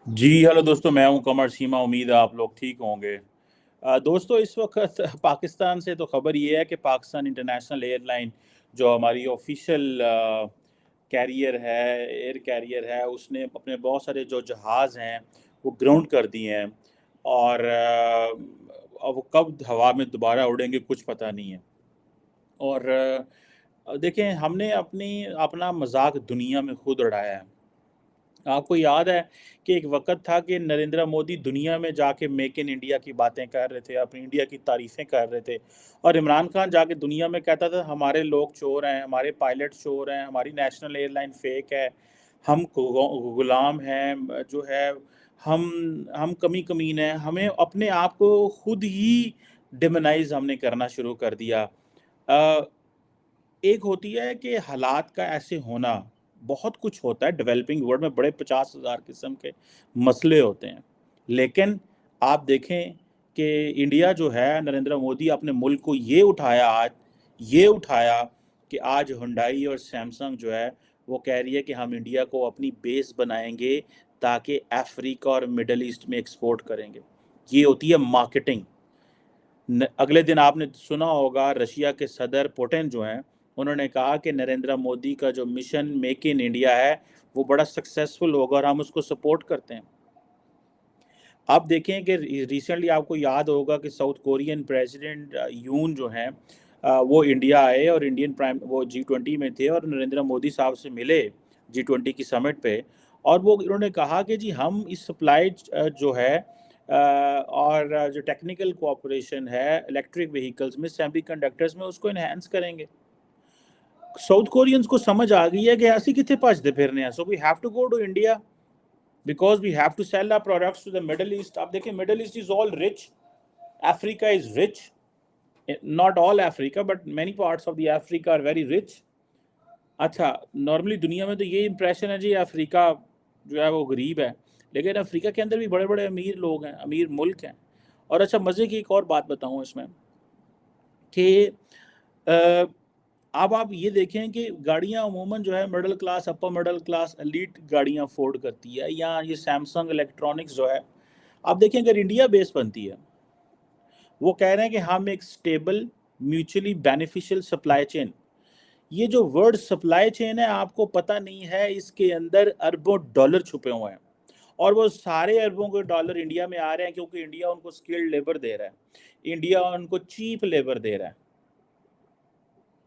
जी hello दोस्तों, मैं हूं कमर सीमा। उम्मीद है आप लोग ठीक होंगे। दोस्तों, इस वक्त पाकिस्तान से तो खबर ये है कि पाकिस्तान इंटरनेशनल एयरलाइन जो हमारी ऑफिशियल कैरियर है, एयर कैरियर है, उसने अपने बहुत सारे जो जहाज़ हैं वो ग्राउंड कर दिए हैं। और अब वो कब हवा में दोबारा उड़ेंगे कुछ पता नहीं है। और देखें, हमने अपना मजाक दुनिया में खुद उड़ाया है। आपको याद है कि एक वक़्त था कि नरेंद्र मोदी दुनिया में जाके मेक इन इंडिया की बातें कर रहे थे, अपनी इंडिया की तारीफ़ें कर रहे थे, और इमरान खान जाके दुनिया में कहता था हमारे लोग चोर हैं, हमारे पायलट चोर हैं, हमारी नेशनल एयरलाइन फेक है, हम गुलाम हैं, जो है हम कमी कमीन हैं। हमें अपने आप को खुद ही डिमोनाइज़ हमने करना शुरू कर दिया। एक होती है कि हालात का ऐसे होना, बहुत कुछ होता है डेवलपिंग वर्ल्ड में, बड़े 50,000 किस्म के मसले होते हैं। लेकिन आप देखें कि इंडिया जो है, नरेंद्र मोदी अपने मुल्क को ये उठाया कि आज हुंडई और सैमसंग जो है वो कह रही है कि हम इंडिया को अपनी बेस बनाएंगे ताकि अफ्रीका और मिडल ईस्ट में एक्सपोर्ट करेंगे। ये होती है मार्केटिंग। अगले दिन आपने सुना होगा रशिया के सदर पुतिन जो हैं, उन्होंने कहा कि नरेंद्र मोदी का जो मिशन मेक इन इंडिया है वो बड़ा सक्सेसफुल होगा और हम उसको सपोर्ट करते हैं। आप देखें कि रिसेंटली आपको याद होगा कि साउथ कोरियन प्रेसिडेंट यून जो हैं, वो इंडिया आए और इंडियन प्राइम वो G20 में थे और नरेंद्र मोदी साहब से मिले G20 की समिट पे। और वो उन्होंने कहा कि जी हम इस सप्लाई जो है और जो टेक्निकल कोऑपरेशन है इलेक्ट्रिक व्हीकल्स में, सेमीकंडक्टर्स में, उसको इन्हेंस करेंगे। साउथ कोरियंस को समझ आ गई है कि ऐसी कितने भजते फिरने हैं, so we have to go to India because we have to sell our products to the Middle East. आप देखिए, Middle East is all rich, Africa is rich, not all Africa but many parts of the Africa are very rich. अच्छा, normally दुनिया में तो ये impression है जी Africa जो है वो गरीब है, लेकिन अफ्रीका के अंदर भी बड़े बड़े अमीर लोग हैं, अमीर मुल्क हैं। और अच्छा, मज़े की एक और बात बताऊँ इसमें कि अ, अब आप ये देखें कि गाड़ियाँ अमूमन जो है middle class, upper middle class, elite गाड़ियाँ अफोर्ड करती है, या ये सैमसंग इलेक्ट्रॉनिक्स जो है, आप देखें अगर इंडिया बेस बनती है, वो कह रहे हैं कि हम एक stable mutually beneficial supply chain. ये जो वर्ड सप्लाई चेन है, आपको पता नहीं है इसके अंदर अरबों डॉलर छुपे हुए हैं, और वो सारे अरबों के डॉलर इंडिया में आ रहे हैं क्योंकि इंडिया उनको स्किल्ड लेबर दे रहा है, इंडिया उनको चीप लेबर दे रहा है।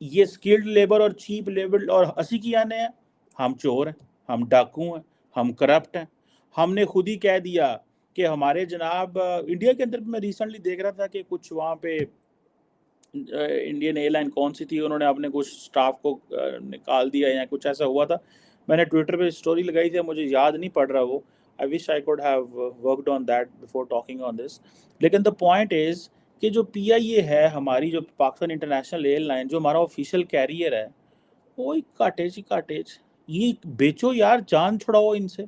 ये स्किल्ड लेबर और चीप लेबर और हंसी की आने हैं, हम चोर हैं, हम डाकू हैं, हम करप्ट हैं। हमने खुद ही कह दिया कि हमारे जनाब इंडिया के अंदर मैं रिसेंटली देख रहा था कि कुछ वहाँ पे इंडियन एयरलाइन कौन सी थी, उन्होंने अपने कुछ स्टाफ को निकाल दिया या कुछ ऐसा हुआ था। मैंने ट्विटर पे स्टोरी लगाई थी, मुझे याद नहीं पड़ रहा वो। I wish I could have worked on that before talking on this. लेकिन द पॉइंट इज़ कि जो PIA है, हमारी जो पाकिस्तान इंटरनेशनल एयरलाइन, जो हमारा ऑफिशियल कैरियर है, वो ही काटेज ही काटेज। ये बेचो यार, जान छुड़ाओ इनसे।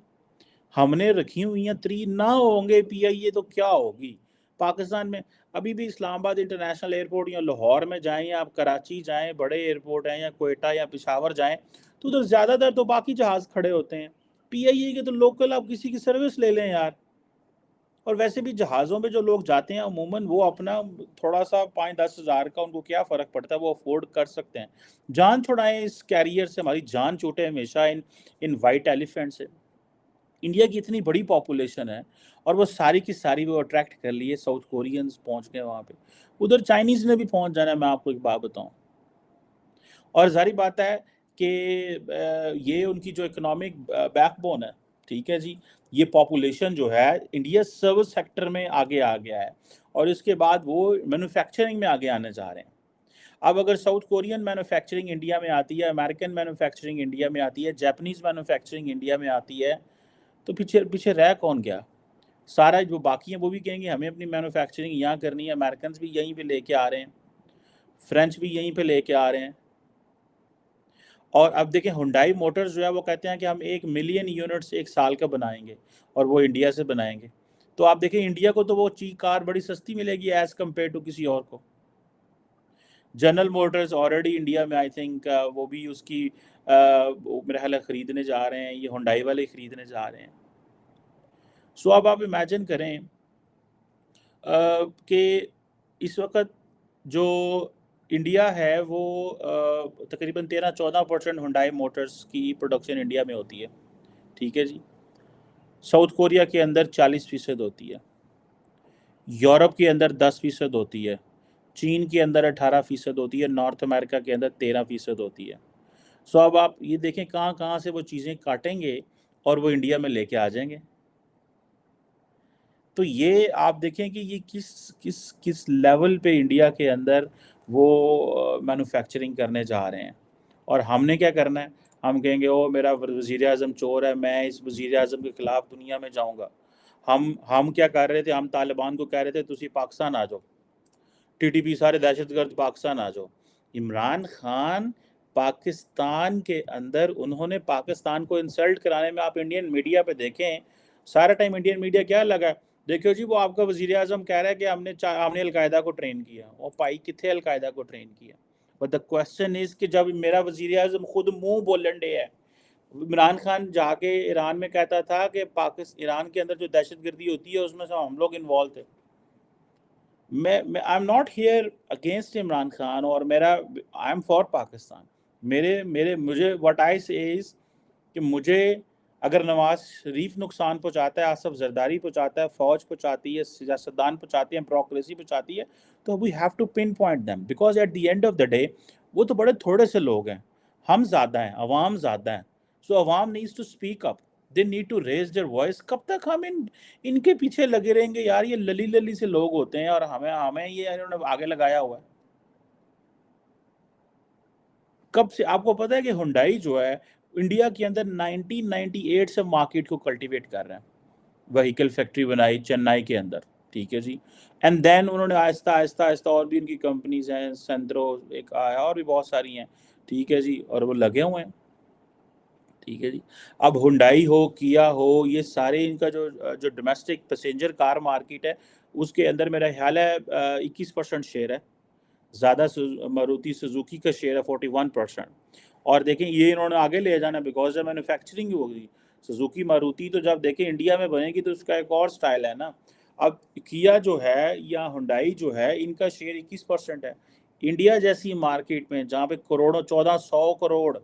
हमने रखी हुई हैं, 3 ना होंगे PIA तो क्या होगी पाकिस्तान में। अभी भी इस्लामाबाद इंटरनेशनल एयरपोर्ट या लाहौर में जाएं या आप कराची जाएं, बड़े एयरपोर्ट हैं, या कोयटा या पेशावर जाएं, तो उधर ज़्यादातर तो बाकी जहाज़ खड़े होते हैं। PIA के तो लोकल आप किसी की सर्विस ले लें यार। और वैसे भी जहाज़ों में जो लोग जाते हैं अमूमन वो अपना थोड़ा सा 5-10 हज़ार का उनको क्या फ़र्क पड़ता है, वो अफोर्ड कर सकते हैं। जान छुड़ाएं इस कैरियर से, हमारी जान छूटे हमेशा इन इन वाइट एलिफेंट से। इंडिया की इतनी बड़ी पॉपुलेशन है और वो सारी की सारी वो अट्रैक्ट कर लिए, साउथ कोरियंस पहुंच गए वहाँ पे, उधर चाइनीज़ ने भी पहुंच जाना है। मैं आपको एक बात बताऊं, और जारी बात है कि ये उनकी जो इकोनॉमिक बैकबोन है, ठीक है जी, ये पॉपुलेशन जो है इंडिया सर्विस सेक्टर में आगे आ गया है, और इसके बाद वो मैन्युफैक्चरिंग में आगे आने जा रहे हैं। अब अगर साउथ कोरियन मैन्युफैक्चरिंग इंडिया में आती है, अमेरिकन मैन्युफैक्चरिंग इंडिया में आती है, जापानीज़ मैन्युफैक्चरिंग इंडिया में आती है, तो पीछे पीछे रह कौन गया? सारा जो बाकी हैं वो भी कहेंगे हमें अपनी मैन्युफैक्चरिंग यहाँ करनी है, अमेरिकन भी यहीं पे लेके आ रहे हैं, फ्रेंच भी यहीं पे लेके आ रहे हैं। और अब देखें, हुंडई मोटर्स जो है वो कहते हैं कि हम 1 मिलियन यूनिट्स एक साल का बनाएंगे, और वो इंडिया से बनाएंगे। तो आप देखें, इंडिया को तो वो कार बड़ी सस्ती मिलेगी एज़ कम्पेयर टू किसी और को। जनरल मोटर्स ऑलरेडी इंडिया में, आई थिंक वो भी उसकी मेरा ख्याल है ख़रीदने जा रहे हैं, ये हुंडई वाले ख़रीदने जा रहे हैं। सो अब आप इमेजिन करें कि इस वक्त जो इंडिया है वो तकरीबन 13-14% हुंडई मोटर्स की प्रोडक्शन इंडिया में होती है, ठीक है जी। साउथ कोरिया के अंदर 40% होती है, यूरोप के अंदर 10% होती है, चीन के अंदर 18% होती है, नॉर्थ अमेरिका के अंदर 13% होती है। सो अब आप ये देखें कहाँ कहाँ से वो चीज़ें काटेंगे और वो इंडिया में लेके आ जाएंगे। तो ये आप देखें कि ये किस किस किस लेवल पे इंडिया के अंदर वो मैन्युफैक्चरिंग करने जा रहे हैं। और हमने क्या करना है, हम कहेंगे ओ मेरा वज़ीर आज़म चोर है, मैं इस वज़ीर आज़म के ख़िलाफ़ दुनिया में जाऊंगा। हम क्या कर रहे थे, हम तालिबान को कह रहे थे तुसी पाकिस्तान आ जाओ, टीटीपी सारे दहशतगर्द पाकिस्तान आ जाओ। इमरान खान पाकिस्तान के अंदर उन्होंने पाकिस्तान को इंसल्ट कराने में, आप इंडियन मीडिया पे देखें सारा टाइम इंडियन मीडिया क्या लगा, देखो जी वो आपका वज़ीर आज़म कह रहा है कि हमने अलकायदा को ट्रेन किया। और भाई कितने अलकायदा को ट्रेन किया? बट द क्वेश्चन इज़ कि जब मेरा वज़ीर आज़म खुद मुंह बोलन डे है, इमरान खान जाके ईरान में कहता था कि ईरान के अंदर जो दहशतगर्दी होती है उसमें से हम लोग इन्वॉल्व थे। मैं I am not here against Imran Khan, और मेरा आई एम फॉर पाकिस्तान। मेरे मेरे मुझे व्हाट आई से इज़ कि मुझे अगर नवाज शरीफ नुकसान पहुंचाता है, आसफ जरदारी पहुंचाता है, फौज पहुंचाती है, सियासतदान पहुंचाती है, ब्यूरोक्रेसी पहुंचाती है, तो we have to pinpoint them, because at the end of the day वो तो बड़े थोड़े से लोग हैं, हम ज़्यादा हैं, अवाम ज़्यादा हैं। सो अवाम needs to speak up, they need to raise their voice. कब तक हम इनके पीछे लगे रहेंगे यार? ये लली लली से लोग होते हैं और हमें हमें ये इन्होंने आगे लगाया हुआ है। कब से आपको पता है कि हुंडई जो है इंडिया के अंदर 1998 से मार्केट को कल्टीवेट कर रहे हैं, व्हीकल फैक्ट्री बनाई चेन्नई के अंदर, ठीक है जी। एंड देन उन्होंने आहिस्ता आहिस्ता आहिस्ता और भी उनकी कंपनीज हैं, सेंट्रो एक आया और भी बहुत सारी हैं, ठीक है जी, और वो लगे हुए हैं, ठीक है जी। अब हुंडई हो, किया हो, ये सारे इनका जो डोमेस्टिक पैसेंजर कार मार्केट है उसके अंदर मेरा ख्याल है 21% शेयर है। ज़्यादा मारुति सुजुकी का शेयर है 41%। और देखें ये इन्होंने आगे ले जाना बिकॉज जब मैन्युफैक्चरिंग होगी, सुजुकी मारुति तो जब देखें इंडिया में बनेगी तो उसका एक और स्टाइल है ना। अब किया जो है या हुंडई जो है इनका शेयर 21% है। इंडिया जैसी मार्केट में जहाँ पे करोड़ों 1400 करोड़,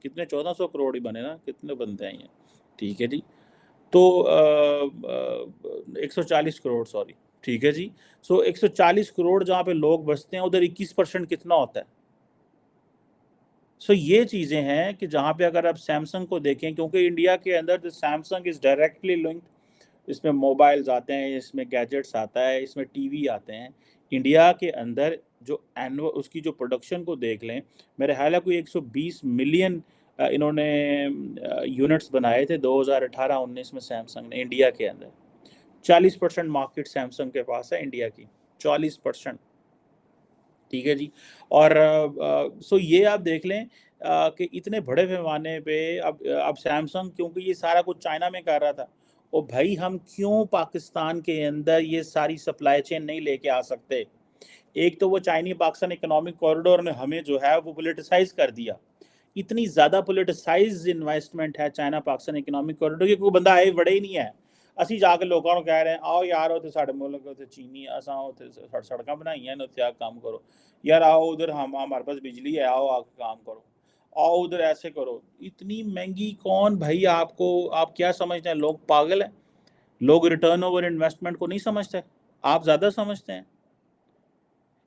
कितने 1400 करोड़ ही बने ना, कितने बनते हैं ये, ठीक है जी। तो 140 करोड़, सॉरी, ठीक है जी। सो 140 करोड़ जहाँ पे लोग बसते हैं उधर 21% कितना होता है? सो ये चीज़ें हैं कि जहाँ पे अगर आप सैमसंग को देखें, क्योंकि इंडिया के अंदर जो सैमसंग इज़ डायरेक्टली लिंक्ड, इसमें मोबाइल्स आते हैं, इसमें गैजेट्स आता है, इसमें टीवी आते हैं। इंडिया के अंदर जो एनुअल उसकी जो प्रोडक्शन को देख लें, मेरे ख्याल है कोई 120 मिलियन इन्होंने यूनिट्स बनाए थे 2018-19 में सैमसंग ने इंडिया के अंदर। 40% मार्केट सैमसंग के पास है इंडिया की, 40%, ठीक है जी। और सो ये आप देख लें कि इतने बड़े पैमाने पे अब सैमसंग, क्योंकि ये सारा कुछ चाइना में कर रहा था, और भाई हम क्यों पाकिस्तान के अंदर ये सारी सप्लाई चेन नहीं लेके आ सकते? एक तो वो चाइनी पाकिस्तान इकोनॉमिक कॉरिडोर ने हमें जो है वो पोलिटिसाइज कर दिया। इतनी ज़्यादा पोलिटिसाइज इन्वेस्टमेंट है चाइना पाकिस्तान इकोनॉमिक कॉरिडोर की, कोई बंदा आए बड़े ही नहीं है। ਅਸੀਂ ਜਾ ਕੇ ਲੋਕਾਂ ਨੂੰ ਕਹਿ ਰਹੇ आओ यार ਉੱਥੇ ਸਾਡੇ ਮੁਲਕ ਉੱਥੇ चीनी असां ਉੱਥੇ सड़कां बनाइयां ने, ਉੱਥੇ आ काम करो यार, आओ उधर, हम हमारे पास बिजली है, आओ आके काम करो, आओ उधर ऐसे करो। इतनी महंगी कौन भाई? आपको आप क्या समझते हैं, लोग पागल हैं? लोग रिटर्न ओवर इन्वेस्टमेंट को नहीं समझते, आप ज़्यादा समझते हैं।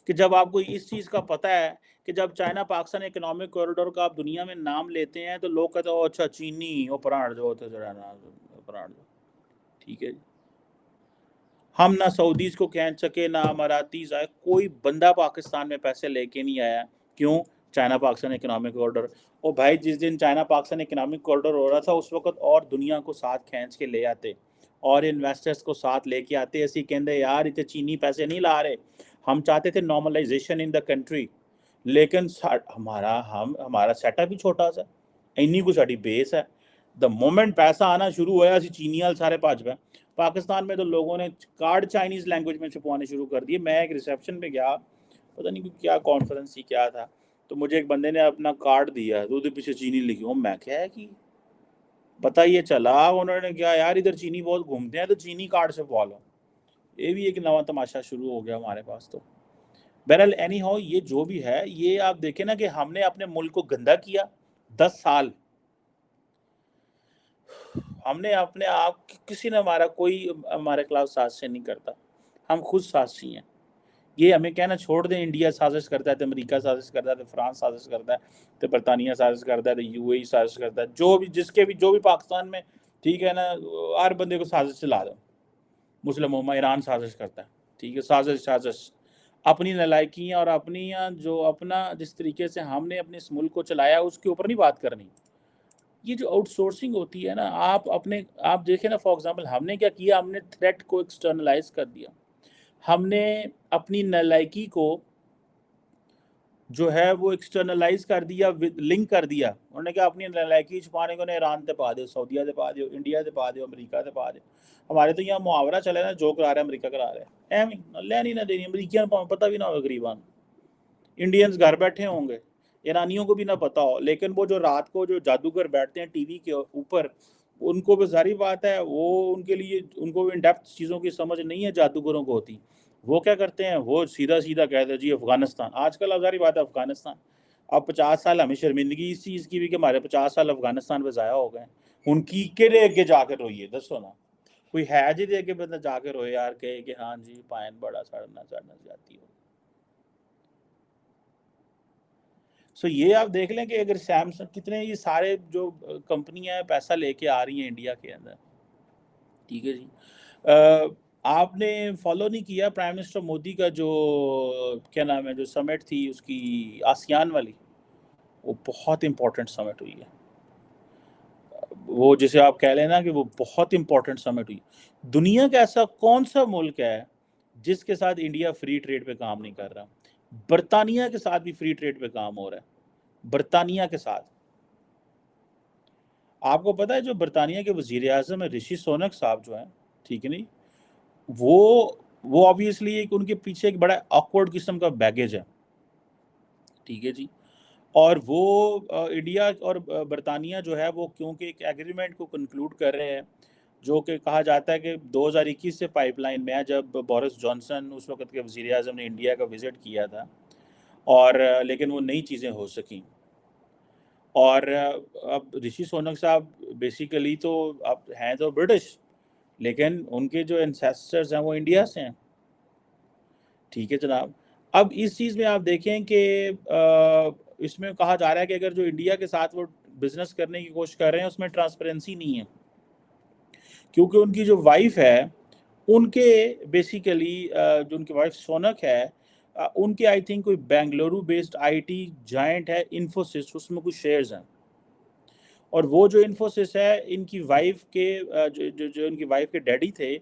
कि जब आपको इस चीज़ का पता है कि जब चाइना पाकिस्तान इकोनॉमिक कॉरिडोर का आप दुनिया में नाम लेते हैं तो लोग कहते हैं अच्छा चीनी वो पराठ जो होते पराठ जो, ठीक है जी। हम ना सऊदीज को कह सके ना अमारातीज आए, कोई बंदा पाकिस्तान में पैसे लेके नहीं आया। क्यों? China Pakistan economic corridor. और भाई जिस दिन चाइना पाकिस्तान इकोनॉमिक कॉरिडोर हो रहा था उस वक्त और दुनिया को साथ खींच के ले आते और इन्वेस्टर्स को साथ लेके आते, ऐसे कहते यार इतने चीनी पैसे नहीं ला रहे। हम चाहते थे नॉर्मलाइजेशन इन द कंट्री, लेकिन हमारा सेटअप ही छोटा सा, इन्नी को साड़ी बेस है। द मोमेंट पैसा आना शुरू होया असी चीनी वाल सारे भज पे। पाकिस्तान में तो लोगों ने कार्ड चाइनीज़ लैंग्वेज में छपवाने शुरू कर दिए। मैं एक रिसेप्शन पे गया, पता नहीं क्या कॉन्फ्रेंस थी क्या था, तो मुझे एक बंदे ने अपना कार्ड दिया तो उसके पीछे चीनी लिखी हो। मैं क्या है कि پتہ یہ چلا انہوں نے کیا یار ادھر چینی بہت گھومتے ہیں تو چینی کارڈ سے پوا لو. یہ بھی ایک نیا تماشا شروع ہو گیا ہمارے پاس. تو بہرحال اینی ہاؤ یہ جو بھی ہے یہ آپ دیکھیں نا کہ ہم نے اپنے ملک کو گندا کیا 10 سال. ہم نے اپنے آپ کسی نے ہمارا کوئی ہمارے خلاف سازش نہیں کرتا, ہم خود سازشی ہیں. یہ ہمیں کہنا چھوڑ دیں انڈیا سازش کرتا ہے تو امریکہ سازش کرتا ہے تو فرانس سازش کرتا ہے تو برطانیہ سازش کرتا ہے تو یو اے ای سازش کرتا ہے, جو بھی جس کے بھی جو بھی پاکستان میں ٹھیک ہے نا, ہر بندے کو سازش چلا دو. مسلموں میں ایران سازش کرتا ہے, ٹھیک ہے, سازش اپنی نالائکیاں اور اپنی جو اپنا جس طریقے سے ہم نے اپنے اس ملک کو چلایا اس کے اوپر نہیں بات کرنی. یہ جو آؤٹ سورسنگ ہوتی ہے نا, آپ دیکھیں نا, فار ایگزامپل ہم نے کیا کیا, ہم نے تھریٹ کو ایکسٹرنلائز کر دیا. ہم نے اپنی نالائکی کو جو ہے وہ ایکسٹرنلائز کر دیا, لنک کر دیا. انہوں نے کہا اپنی نالائکی چھپانے کو ایران تے پا دیو, سعودیہ تے پا دیو, انڈیا تے پا دیو, امریکہ تے پا دیو. ہمارے تو یہاں محاورہ چلے نا, جو کرا رہا ہے امریکہ کرا رہا ہے, ایویں لینی نہ دینی. امریکیوں کو پتہ بھی نہ ہو, غریبان انڈینز گھر بیٹھے ہوں گے, ایرانیوں کو بھی نہ پتہ ہو, لیکن وہ جو رات کو جو جادوگر بیٹھتے ہیں ٹی وی کے اوپر, ان کو بھی ظاہری بات ہے وہ ان کے لیے ان کو ان ڈیپتھ چیزوں کی سمجھ نہیں ہے جادوگروں کو ہوتی. وہ کیا کرتے ہیں, وہ سیدھا کہتے ہیں جی افغانستان. آج کل ظاہری بات ہے افغانستان, اب 50 سال ہمیں شرمندگی اس چیز کی بھی کہ ہمارے 50 سال افغانستان پہ ضائع ہو گئے. ان کی کہڑے اگے جا کے روئیے, دسو نا, کوئی ہے جی دے کے بندہ جا کے روئے یار کہ ہاں جی پائن بڑا چڑھنا جاتی ہو. سو یہ آپ دیکھ لیں کہ اگر سیمسنگ کتنے یہ سارے جو کمپنیاں پیسہ لے کے آ رہی ہیں انڈیا کے اندر, ٹھیک ہے جی. آپ نے فالو نہیں کیا پرائم منسٹر مودی کا جو کیا نام ہے جو سمٹ تھی اس کی آسیان والی, وہ بہت امپورٹنٹ سمٹ ہوئی ہے. وہ جسے آپ کہہ لیں نا کہ وہ بہت امپورٹنٹ سمٹ ہوئی. دنیا کا ایسا کون سا ملک ہے جس کے ساتھ انڈیا فری ٹریڈ پہ کام نہیں کر رہا؟ برطانیہ کے ساتھ بھی فری ٹریڈ پہ کام ہو رہا ہے, برطانیہ کے ساتھ. آپ کو پتہ ہے جو برطانیہ کے وزیر اعظم ہے رشی سونک صاحب جو ہیں, ٹھیک ہے نہیں, وہ obviously ایک ان کے پیچھے ایک بڑا آکورڈ قسم کا بیگیج ہے, ٹھیک ہے جی. اور وہ انڈیا اور برطانیہ جو ہے وہ کیونکہ ایک ایگریمنٹ کو کنکلوڈ کر رہے ہیں جو کہ کہا جاتا ہے کہ 2021 سے پائپ لائن میں ہے, جب بورس جانسن اس وقت کے وزیر اعظم نے انڈیا کا وزٹ کیا تھا, اور لیکن وہ نئی چیزیں ہو سکیں. اور اب رشی سونک صاحب بیسیکلی تو اب ہیں تو برٹش, لیکن ان کے جو انسیسٹرز ہیں وہ انڈیا سے ہیں, ٹھیک ہے جناب. اب اس چیز میں آپ دیکھیں کہ اس میں کہا جا رہا ہے کہ اگر جو انڈیا کے ساتھ وہ بزنس کرنے کی کوشش کر رہے ہیں اس میں ٹرانسپیرنسی نہیں ہے, کیونکہ ان کی جو وائف ہے ان کے بیسیکلی جو ان کی وائف سونک ہے ان کے آئی تھنک کوئی Bengaluru based I T giant ہے انفوسس, اس میں کچھ شیئرز ہیں. اور وہ جو انفوسس ہے ان کی وائف کے جو ان کی وائف کے ڈیڈی تھے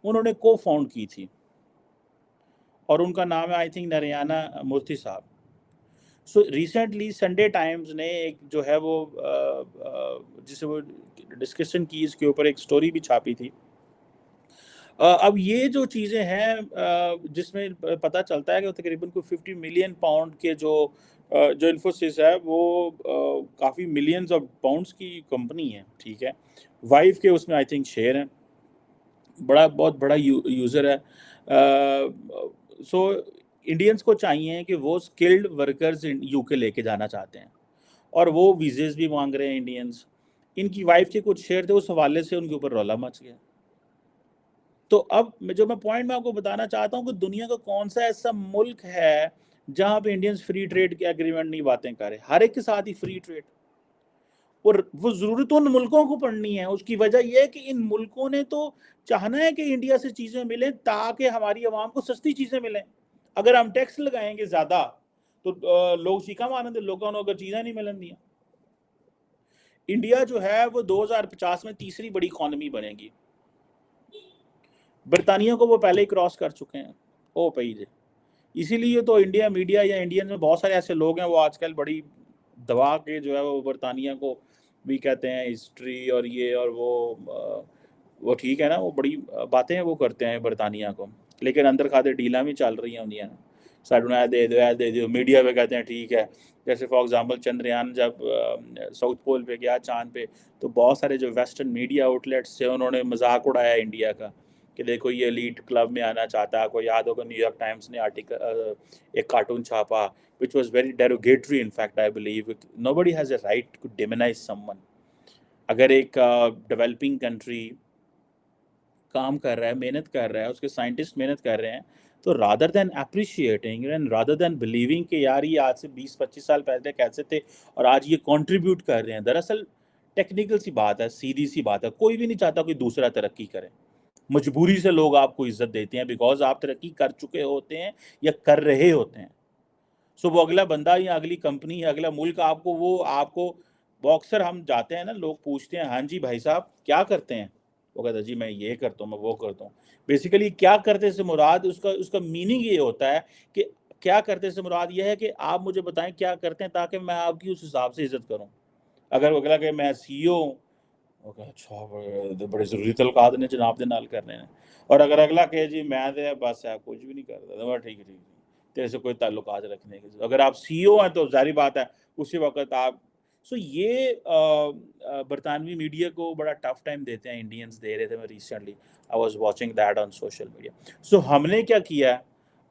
انہوں نے کو فاؤنڈ کی تھی, اور ان کا نام ہے آئی تھنک نریانا مورتی صاحب. سو ریسنٹلی سنڈے ٹائمز نے ایک جو ہے وہ جسے وہ ڈسکشن کی اس کے اوپر ایک سٹوری بھی چھاپی تھی. اب یہ جو چیزیں ہیں جس میں پتہ چلتا ہے کہ تقریباً کوئی 50 ملین پاؤنڈ کے جو انفوسس ہے وہ کافی ملینز آف پاؤنڈس کی کمپنی ہے, ٹھیک ہے. وائف کے اس میں آئی تھنک شیئر ہیں, بہت بڑا یوزر ہے. سو انڈینز کو چاہیے کہ وہ اسکلڈ ورکرز یو کے لے کے جانا چاہتے ہیں, اور وہ ویزز بھی مانگ رہے ہیں انڈینز. ان کی وائف کے کچھ شیئر تھے, اس حوالے سے ان کے اوپر رولا مچ گیا. تو اب جو میں پوائنٹ میں آپ کو بتانا چاہتا ہوں کہ دنیا کا کون سا ایسا ملک ہے جہاں پہ انڈینز فری ٹریڈ کے ایگریمنٹ نہیں باتیں کرے, ہر ایک کے ساتھ ہی فری ٹریڈ. اور وہ ضرورت ان ملکوں کو پڑنی ہے, اس کی وجہ یہ ہے کہ ان ملکوں نے تو چاہنا ہے کہ انڈیا سے چیزیں ملیں تاکہ ہماری عوام کو سستی چیزیں ملیں. اگر ہم ٹیکس لگائیں گے زیادہ تو لوگ چیخا ماریں گے, لوگوں کو اگر چیزیں نہیں ملیں دیا. انڈیا جو ہے وہ 2050 میں تیسری بڑی اکانومی بنے گی. برطانیہ کو وہ پہلے ہی کراس کر چکے ہیں, او پئی جے. اسی لیے تو انڈیا میڈیا یا انڈین میں بہت سارے ایسے لوگ ہیں وہ آج کل بڑی دبا کے جو ہے وہ برطانیہ کو بھی کہتے ہیں ہسٹری اور یہ اور وہ ٹھیک ہے نا, وہ بڑی باتیں وہ کرتے ہیں برطانیہ کو, لیکن اندر کھاتے ڈیلاں بھی چل رہی ہیں. سیٹلائٹ دے دو میڈیا پہ کہتے ہیں ٹھیک ہے. جیسے فار ایگزامپل چندریان جب ساؤتھ پول پہ گیا چاند پہ, تو بہت سارے جو ویسٹرن میڈیا آؤٹ لیٹس تھے انہوں نے مذاق اڑایا انڈیا کا کہ دیکھو یہ ایلیٹ کلب میں آنا چاہتا ہے. کوئی یاد ہوگا نیو یارک ٹائمز نے ایک cartoon چھاپا which was very derogatory in fact I believe. Nobody has a right to demonize someone. اگر ایک ڈیولپنگ کنٹری کام کر رہا ہے, محنت کر رہا ہے, اس کے سائنٹسٹ محنت کر رہے ہیں, تو rather than appreciating and rather than believing کہ یار یہ آج سے 20-25 سال پہلے کیسے تھے اور آج یہ کنٹریبیوٹ کر رہے ہیں. دراصل ٹیکنیکل سی بات ہے, سیدھی سی بات ہے, کوئی بھی نہیں چاہتا کوئی دوسرا ترقی کرے. مجبوری سے لوگ آپ کو عزت دیتے ہیں بیکاز آپ ترقی کر چکے ہوتے ہیں یا کر رہے ہوتے ہیں. سو وہ اگلا بندہ یا اگلی کمپنی یا اگلا ملک آپ کو باکسر ہم جاتے ہیں نا, لوگ پوچھتے ہیں ہاں جی بھائی صاحب کیا کرتے ہیں, وہ کہتا ہے جی میں یہ کرتا ہوں, میں وہ کرتا ہوں. بیسیکلی کیا کرتے سے مراد اس کا میننگ یہ ہوتا ہے کہ کیا کرتے سے مراد یہ ہے کہ آپ مجھے بتائیں کیا کرتے ہیں تاکہ میں آپ کی اس حساب سے عزت کروں. اگر وہ اگلا کہ میں سی او ہوں, اچھا بڑے ضروری تعلقات نے جناب دے نال کرنے ہیں. اور اگر اگلا کہ جی میں بس کچھ بھی نہیں کرتا, ٹھیک ہے تیرے سے کوئی تعلقات رکھنے کی. اگر آپ سی او ہیں تو ظاہری بات ہے اسی وقت آپ. سو یہ برطانوی میڈیا کو بڑا ٹف ٹائم دیتے ہیں, انڈینز دے رہے تھے. میں recently I was watching that on social media. So ہم نے کیا کیا,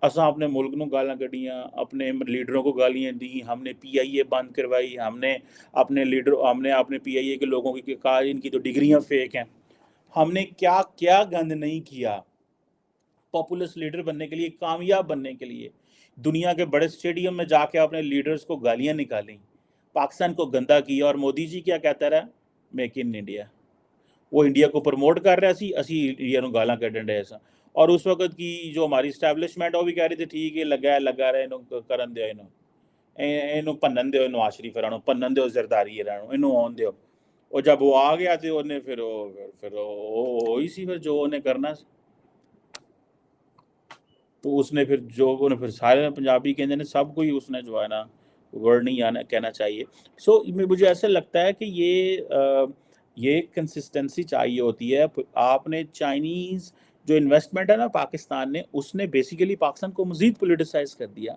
اساں اپنے ملک نو گالاں کڈیاں, اپنے لیڈروں کو گالیاں دیں, ہم نے پی آئی اے بند کروائی, ہم نے اپنے پی آئی اے کے لوگوں کی کہا ان کی تو ڈگریاں فیک ہیں. ہم نے کیا گند نہیں کیا پاپولس لیڈر بننے کے لیے, کامیاب بننے کے لیے. دنیا کے بڑے اسٹیڈیم میں جا کے اپنے لیڈرز کو گالیاں نکالیں, پاکستان کو گندا کیا. اور مودی جی کیا کہتا رہا, میک ان انڈیا. وہ انڈیا کو پروموٹ کر رہا سی, اسی انڈیا نو گالاں کڈن رہے سا. اور اس وقت کی جو ہماری اسٹیبلشمنٹ وہ بھی کہہ رہی تھی ٹھیک ہے لگا رہے انہوں کرن دیو, انہوں پنن دیو, نواز شریف رہنو پنن دیو, زرداری رہنو انہوں آن دیو. اور جب وہ آ گیا تو انہیں پھر وہی سی پھر جو انہیں کرنا سی. تو اس نے پھر سارے پنجابی کہتے ہیں سب کو ہی اس نے جو ہے نا ورڈ نہیں آنا کہنا چاہیے. سو مجھے ایسا لگتا ہے کہ یہ کنسسٹنسی چاہیے ہوتی ہے. آپ نے چائنیز جو انویسٹمنٹ ہے نا پاکستان نے, اس نے بیسیکلی پاکستان کو مزید پولیٹیسائز کر دیا.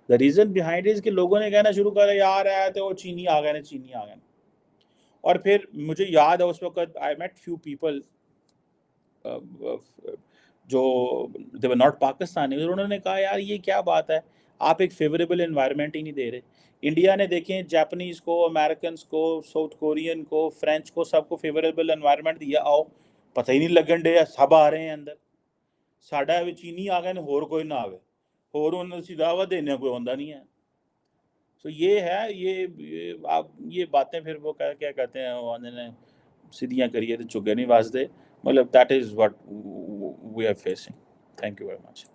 دا ریزن بیہائنڈ از کہ لوگوں نے کہنا شروع کر یار ہے تو وہ چینی آ گئے. اور پھر مجھے یاد ہے اس وقت آئی میٹ فیو پیپل جو they were not پاکستانی, انہوں نے کہا یار یہ کیا بات ہے, آپ ایک فیوریبل انوائرمنٹ ہی نہیں دے رہے. انڈیا نے دیکھیں جاپنیز کو, امریکنز کو, ساؤتھ کورین کو, فرینچ کو, سب کو فیوریبل انوائرمنٹ دیا. آؤ پتہ ہی نہیں لگن ڈے, سب آ رہے ہیں اندر. ساڈا چینی آ گئے نے, ہور کوئی نہ آوے, ہور انہوں نے دعوت دینے کوئی ہوندہ نہیں ہے. سو یہ ہے یہ باتیں پھر وہ کیا کہتے ہیں سیدھیاں کریے تو چگے نہیں واسدے. مطلب that is what we are facing. Thank you very much.